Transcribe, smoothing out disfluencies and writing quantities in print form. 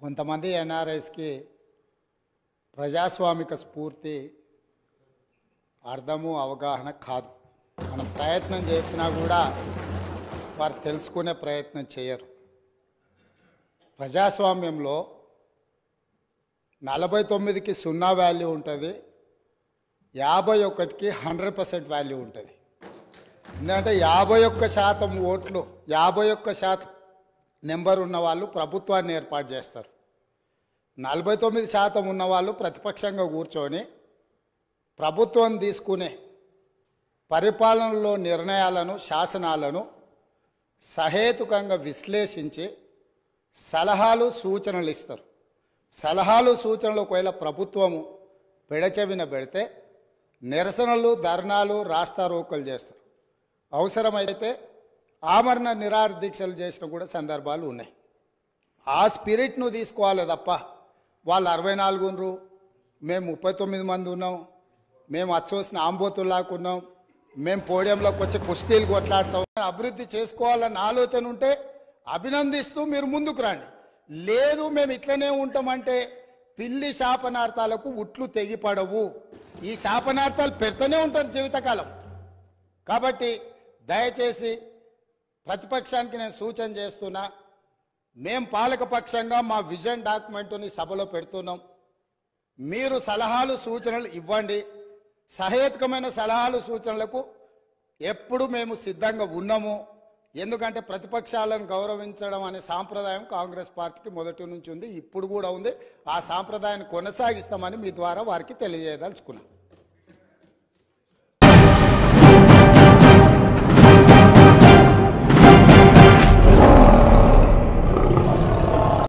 కొంతమంది ఎన్ఆర్ఐస్కి ప్రజాస్వామిక స్ఫూర్తి అర్థము అవగాహన కాదు. మనం ప్రయత్నం చేసినా కూడా వారు తెలుసుకునే ప్రయత్నం చేయరు. ప్రజాస్వామ్యంలో 49కి 0 వాల్యూ ఉంటుంది, 51కి 100% వాల్యూ ఉంటుంది. ఎందుకంటే 51% ఓట్లు 51% నెంబర్ ఉన్న వాళ్ళు ప్రభుత్వాన్ని ఏర్పాటు చేస్తారు. 49% ఉన్నవాళ్ళు ప్రతిపక్షంగా కూర్చొని ప్రభుత్వం తీసుకునే పరిపాలనలో నిర్ణయాలను, శాసనాలను సహేతుకంగా విశ్లేషించి సలహాలు సూచనలు ఇస్తారు. సలహాలు సూచనలు ఒకవేళ ప్రభుత్వము పెడచెవిన పెడితే నిరసనలు, ధర్నాలు, రాస్తారోకలు చేస్తారు. అవసరమైతే ఆమరణ నిరాహార దీక్షలు చేసిన కూడా సందర్భాలు ఉన్నాయి. ఆ స్పిరిట్ను తీసుకోవాలి తప్ప వాళ్ళు 64 ఉన్నారు, మేము 39 మంది ఉన్నాం, మేము అచ్చోసిన ఆంబోతుల్లాకున్నాం, మేము పోడియంలోకి వచ్చి కుస్తీలు కొట్లాడతాం, అభివృద్ధి చేసుకోవాలన్న ఆలోచన ఉంటే అభినందిస్తూ మీరు ముందుకు రండి. లేదు మేము ఇట్లనే ఉంటామంటే పిల్లి శాపనార్థాలకు ఉట్లు తెగిపడవు. ఈ శాపనార్థాలు పెడుతూనే ఉంటారు జీవితకాలం. కాబట్టి దయచేసి ప్రతిపక్షానికి నేను సూచన చేస్తున్నా, మేం పాలకపక్షంగా మా విజన్ డాక్యుమెంట్ని సభలో పెడుతున్నాం. మీరు సలహాలు సూచనలు ఇవ్వండి. సహేతుకమైన సలహాలు సూచనలకు ఎప్పుడు మేము సిద్ధంగా ఉన్నాము. ఎందుకంటే ప్రతిపక్షాలను గౌరవించడం అనే సాంప్రదాయం కాంగ్రెస్ పార్టీకి మొదటి నుంచి ఉంది, ఇప్పుడు కూడా ఉంది. ఆ సాంప్రదాయాన్ని కొనసాగిస్తామని మీ ద్వారా వారికి తెలియజేయదలుచుకున్నాం.